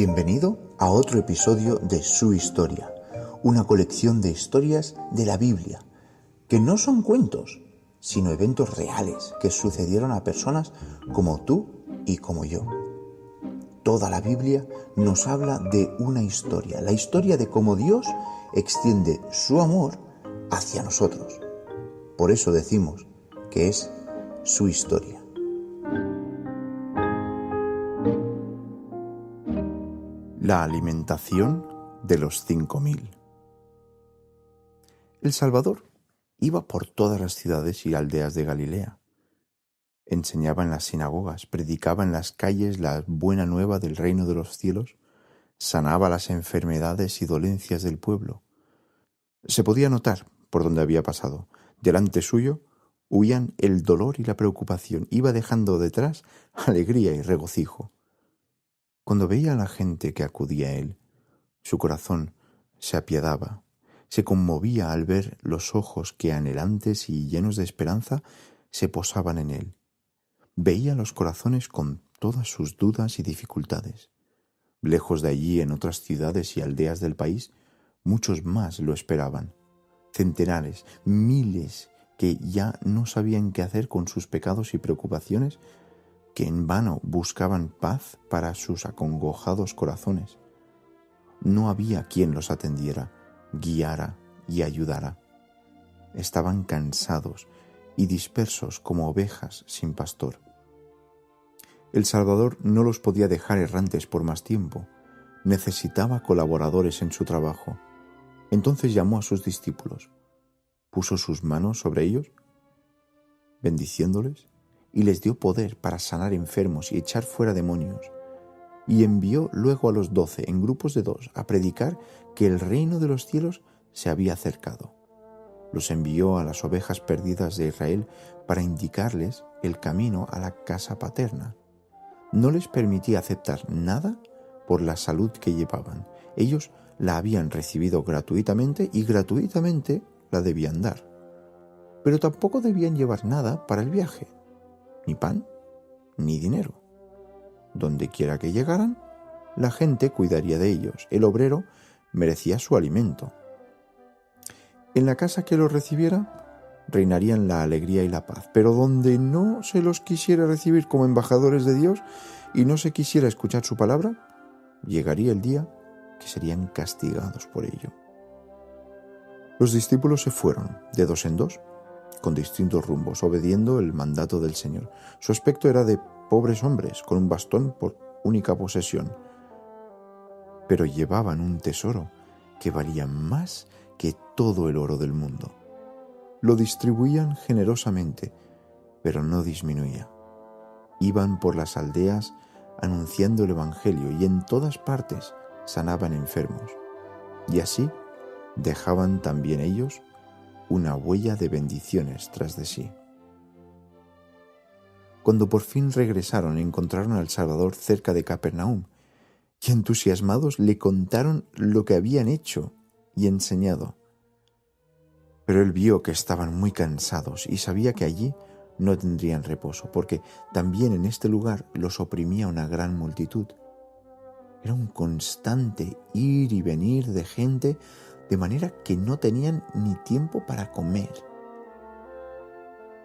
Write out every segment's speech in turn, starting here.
Bienvenido a otro episodio de Su Historia, una colección de historias de la Biblia, que no son cuentos, sino eventos reales que sucedieron a personas como tú y como yo. Toda la Biblia nos habla de una historia, la historia de cómo Dios extiende su amor hacia nosotros. Por eso decimos que es su historia. La alimentación de los 5.000. El Salvador iba por todas las ciudades y aldeas de Galilea. Enseñaba en las sinagogas, predicaba en las calles la buena nueva del reino de los cielos, sanaba las enfermedades y dolencias del pueblo. Se podía notar por donde había pasado. Delante suyo huían el dolor y la preocupación. Iba dejando detrás alegría y regocijo. Cuando veía a la gente que acudía a él, su corazón se apiadaba, se conmovía al ver los ojos que anhelantes y llenos de esperanza se posaban en él. Veía los corazones con todas sus dudas y dificultades. Lejos de allí, en otras ciudades y aldeas del país, muchos más lo esperaban. Centenares, miles que ya no sabían qué hacer con sus pecados y preocupaciones, que en vano buscaban paz para sus acongojados corazones. No había quien los atendiera, guiara y ayudara. Estaban cansados y dispersos como ovejas sin pastor. El Salvador no los podía dejar errantes por más tiempo. Necesitaba colaboradores en su trabajo. Entonces llamó a sus discípulos, puso sus manos sobre ellos, bendiciéndoles, y les dio poder para sanar enfermos y echar fuera demonios. Y envió luego a los 12 en grupos de 2 a predicar que el reino de los cielos se había acercado. Los envió a las ovejas perdidas de Israel para indicarles el camino a la casa paterna. No les permitía aceptar nada por la salud que llevaban. Ellos la habían recibido gratuitamente y gratuitamente la debían dar. Pero tampoco debían llevar nada para el viaje, ni pan, ni dinero. Donde quiera que llegaran, la gente cuidaría de ellos. El obrero merecía su alimento. En la casa que los recibiera, reinarían la alegría y la paz. Pero donde no se los quisiera recibir como embajadores de Dios y no se quisiera escuchar su palabra, llegaría el día que serían castigados por ello. Los discípulos se fueron de 2 en 2, con distintos rumbos, obediendo el mandato del Señor. Su aspecto era de pobres hombres, con un bastón por única posesión. Pero llevaban un tesoro que valía más que todo el oro del mundo. Lo distribuían generosamente, pero no disminuía. Iban por las aldeas anunciando el Evangelio y en todas partes sanaban enfermos. Y así dejaban también ellos una huella de bendiciones tras de sí. Cuando por fin regresaron, encontraron al Salvador cerca de Capernaum y entusiasmados le contaron lo que habían hecho y enseñado. Pero él vio que estaban muy cansados y sabía que allí no tendrían reposo, porque también en este lugar los oprimía una gran multitud. Era un constante ir y venir de gente, de manera que no tenían ni tiempo para comer.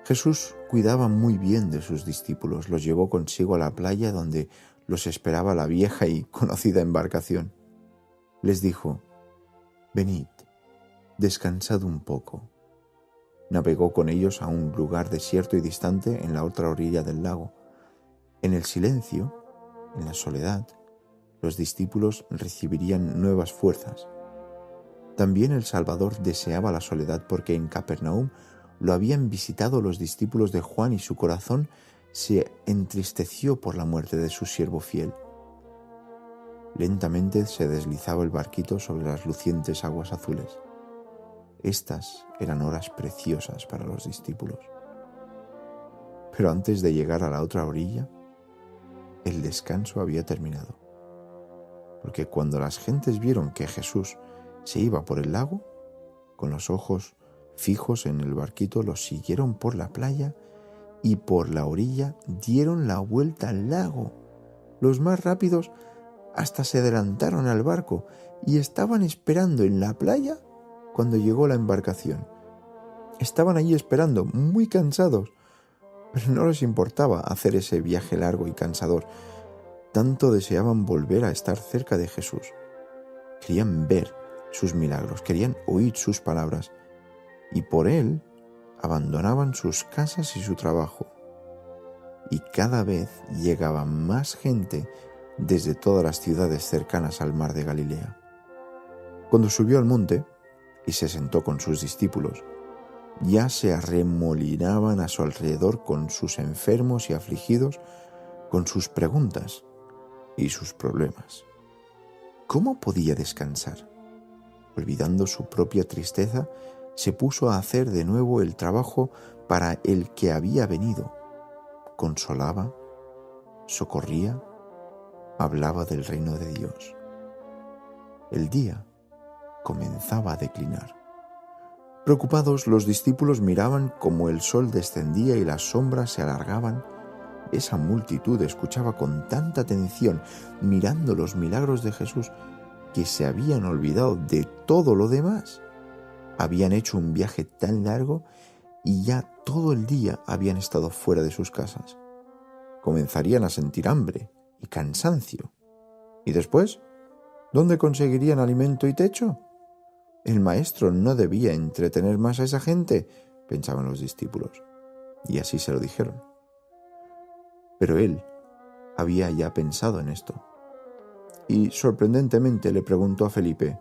Jesús cuidaba muy bien de sus discípulos, los llevó consigo a la playa donde los esperaba la vieja y conocida embarcación. Les dijo: «Venid, descansad un poco». Navegó con ellos a un lugar desierto y distante en la otra orilla del lago. En el silencio, en la soledad, los discípulos recibirían nuevas fuerzas. También el Salvador deseaba la soledad porque en Capernaum lo habían visitado los discípulos de Juan y su corazón se entristeció por la muerte de su siervo fiel. Lentamente se deslizaba el barquito sobre las lucientes aguas azules. Estas eran horas preciosas para los discípulos. Pero antes de llegar a la otra orilla, el descanso había terminado. Porque cuando las gentes vieron que Jesús se iba por el lago, con los ojos fijos en el barquito, los siguieron por la playa y por la orilla dieron la vuelta al lago. Los más rápidos Hasta se adelantaron al barco y estaban esperando en la playa cuando llegó la embarcación. Estaban allí esperando, muy cansados, pero no les importaba hacer ese viaje largo y cansador. Tanto deseaban volver a estar cerca de Jesús. Querían ver sus milagros, querían oír sus palabras, y por él abandonaban sus casas y su trabajo. Y cada vez llegaba más gente desde todas las ciudades cercanas al mar de Galilea. Cuando subió al monte y se sentó con sus discípulos, ya se arremolinaban a su alrededor con sus enfermos y afligidos, con sus preguntas y sus problemas. ¿Cómo podía descansar? Olvidando su propia tristeza, se puso a hacer de nuevo el trabajo para el que había venido. Consolaba, socorría, hablaba del reino de Dios. El día comenzaba a declinar. Preocupados, los discípulos miraban cómo el sol descendía y las sombras se alargaban. Esa multitud escuchaba con tanta atención, mirando los milagros de Jesús, que se habían olvidado de todo lo demás. Habían hecho un viaje tan largo y ya todo el día habían estado fuera de sus casas. Comenzarían a sentir hambre y cansancio. ¿Y después? ¿Dónde conseguirían alimento y techo? El maestro no debía entretener más a esa gente, pensaban los discípulos, y así se lo dijeron. Pero él había ya pensado en esto, y sorprendentemente le preguntó a Felipe: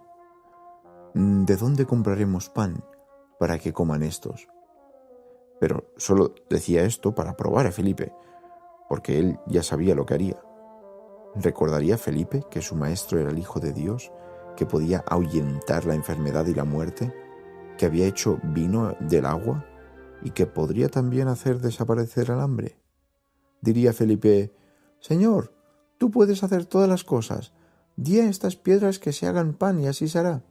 ¿de dónde compraremos pan para que coman estos? Pero solo decía esto para probar a Felipe, porque él ya sabía lo que haría. ¿Recordaría Felipe que su maestro era el Hijo de Dios, que podía ahuyentar la enfermedad y la muerte, que había hecho vino del agua y que podría también hacer desaparecer el hambre? Diría Felipe: Señor, tú puedes hacer todas las cosas. Di a estas piedras que se hagan pan y así será.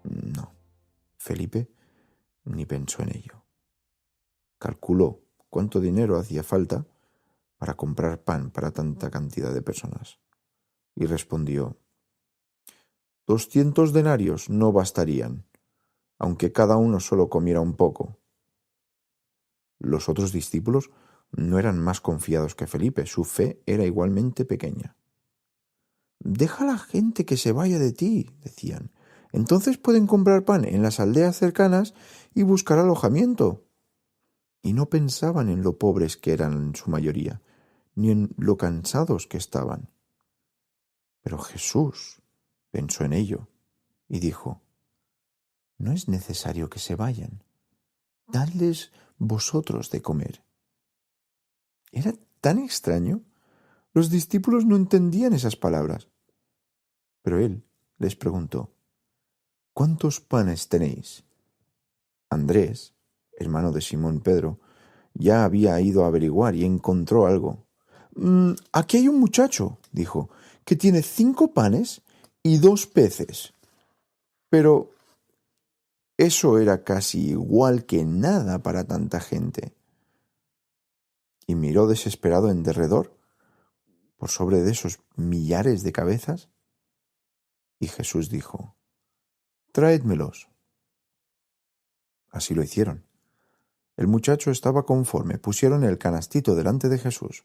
No, Felipe ni pensó en ello. Calculó cuánto dinero hacía falta para comprar pan para tanta cantidad de personas y respondió: 200 denarios no bastarían, aunque cada uno solo comiera un poco. Los otros discípulos no eran más confiados que Felipe, su fe era igualmente pequeña. Deja a la gente que se vaya de ti, decían. Entonces pueden comprar pan en las aldeas cercanas y buscar alojamiento. Y no pensaban en lo pobres que eran en su mayoría, ni en lo cansados que estaban. Pero Jesús pensó en ello y dijo: no es necesario que se vayan. Dadles vosotros de comer. Era tan extraño. Los discípulos no entendían esas palabras. Pero él les preguntó: ¿cuántos panes tenéis? Andrés, hermano de Simón Pedro, ya había ido a averiguar y encontró algo. Aquí hay un muchacho, dijo, que tiene 5 panes y 2 peces. Pero eso era casi igual que nada para tanta gente. Y miró desesperado en derredor, por sobre de esos millares de cabezas, y Jesús dijo: traédmelos. Así lo hicieron. El muchacho estaba conforme. Pusieron el canastito delante de Jesús.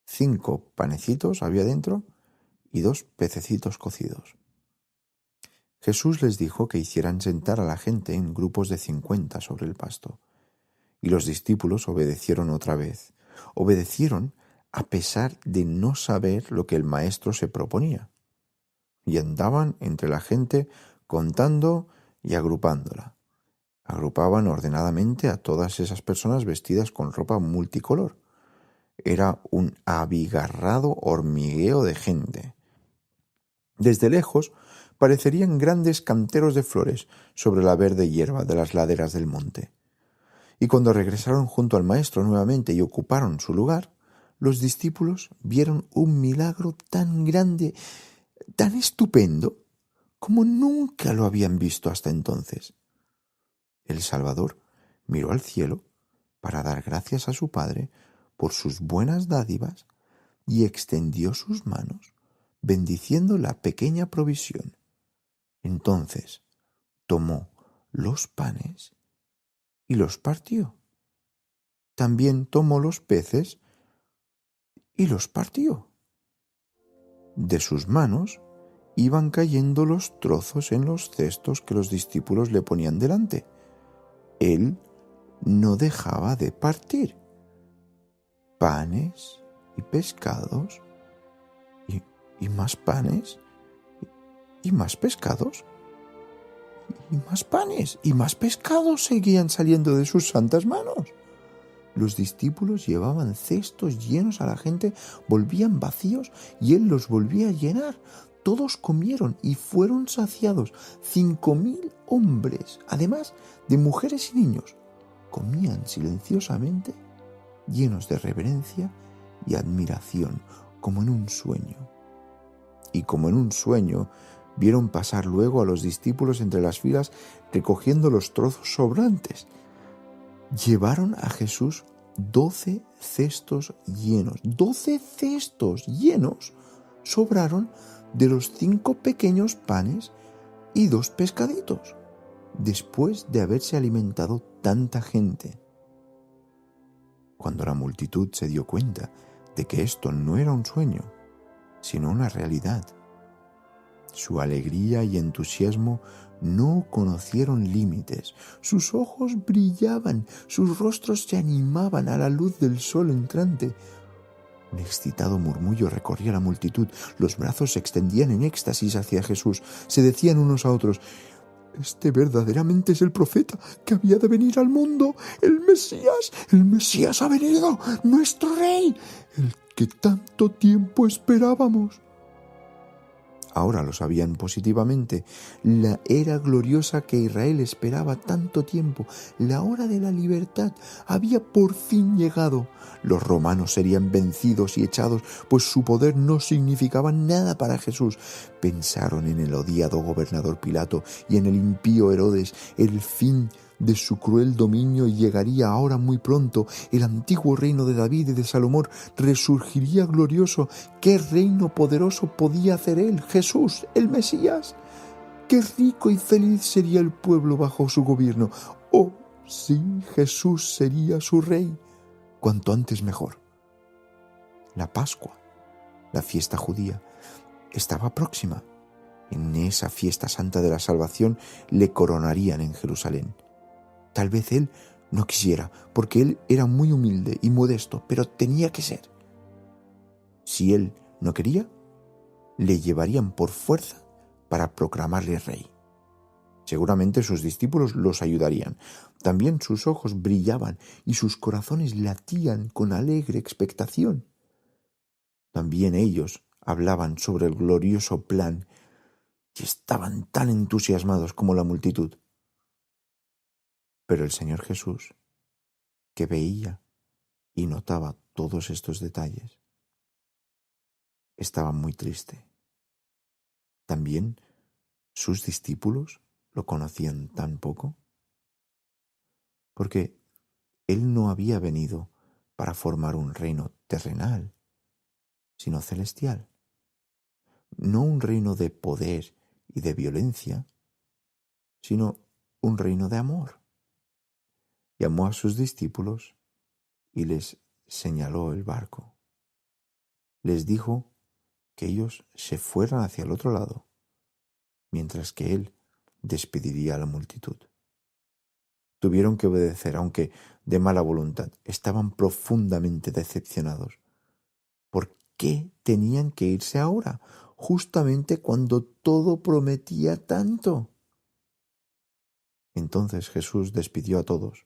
5 panecitos había dentro y 2 pececitos cocidos. Jesús les dijo que hicieran sentar a la gente en grupos de 50 sobre el pasto. Y los discípulos obedecieron otra vez. Obedecieron a pesar de no saber lo que el maestro se proponía. Y andaban entre la gente contando y agrupándola. Agrupaban ordenadamente a todas esas personas vestidas con ropa multicolor. Era un abigarrado hormigueo de gente. Desde lejos parecerían grandes canteros de flores sobre la verde hierba de las laderas del monte. Y cuando regresaron junto al maestro nuevamente y ocuparon su lugar, los discípulos vieron un milagro tan grande, tan estupendo, como nunca lo habían visto hasta entonces. El Salvador miró al cielo para dar gracias a su Padre por sus buenas dádivas, y extendió sus manos, bendiciendo la pequeña provisión. Entonces tomó los panes y los partió. También tomó los peces y los partió. De sus manos iban cayendo los trozos en los cestos que los discípulos le ponían delante. Él no dejaba de partir panes y pescados, y más panes y más pescados, y más panes y más pescados seguían saliendo de sus santas manos. Los discípulos llevaban cestos llenos a la gente, volvían vacíos y él los volvía a llenar. Todos comieron y fueron saciados. 5.000 hombres, además de mujeres y niños, comían silenciosamente, llenos de reverencia y admiración, como en un sueño. Y como en un sueño, vieron pasar luego a los discípulos entre las filas, recogiendo los trozos sobrantes. Llevaron a Jesús 12 cestos llenos. 12 cestos llenos sobraron de los 5 pequeños panes y 2 pescaditos, después de haberse alimentado tanta gente. Cuando la multitud se dio cuenta de que esto no era un sueño, sino una realidad, su alegría y entusiasmo no conocieron límites. Sus ojos brillaban, sus rostros se animaban a la luz del sol entrante. Un excitado murmullo recorría la multitud. Los brazos se extendían en éxtasis hacia Jesús. Se decían unos a otros: «Este verdaderamente es el profeta que había de venir al mundo. El Mesías ha venido, nuestro Rey, el que tanto tiempo esperábamos». Ahora lo sabían positivamente. La era gloriosa que Israel esperaba tanto tiempo, la hora de la libertad, había por fin llegado. Los romanos serían vencidos y echados, pues su poder no significaba nada para Jesús. Pensaron en el odiado gobernador Pilato y en el impío Herodes. El fin de su cruel dominio llegaría ahora muy pronto. El antiguo reino de David y de Salomón resurgiría glorioso. ¿Qué reino poderoso podía hacer él, Jesús, el Mesías? Qué rico y feliz sería el pueblo bajo su gobierno. Oh, sí, Jesús sería su rey. Cuanto antes mejor. La Pascua, la fiesta judía, estaba próxima. En esa fiesta santa de la salvación le coronarían en Jerusalén. Tal vez él no quisiera, porque él era muy humilde y modesto, pero tenía que ser. Si él no quería, le llevarían por fuerza para proclamarle rey. Seguramente sus discípulos los ayudarían. También sus ojos brillaban y sus corazones latían con alegre expectación. También ellos hablaban sobre el glorioso plan y estaban tan entusiasmados como la multitud. Pero el Señor Jesús, que veía y notaba todos estos detalles, estaba muy triste. También sus discípulos lo conocían tan poco, porque Él no había venido para formar un reino terrenal, sino celestial. No un reino de poder y de violencia, sino un reino de amor. Llamó a sus discípulos y les señaló el barco. Les dijo que ellos se fueran hacia el otro lado, mientras que él despediría a la multitud. Tuvieron que obedecer, aunque de mala voluntad. Estaban profundamente decepcionados. ¿Por qué tenían que irse ahora, justamente cuando todo prometía tanto? Entonces Jesús despidió a todos.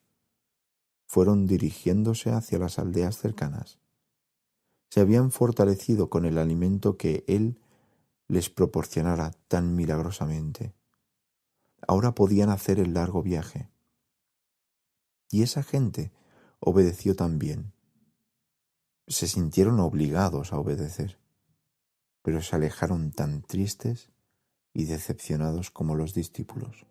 Fueron dirigiéndose hacia las aldeas cercanas. Se habían fortalecido con el alimento que Él les proporcionara tan milagrosamente. Ahora podían hacer el largo viaje. Y esa gente obedeció también. Se sintieron obligados a obedecer, pero se alejaron tan tristes y decepcionados como los discípulos.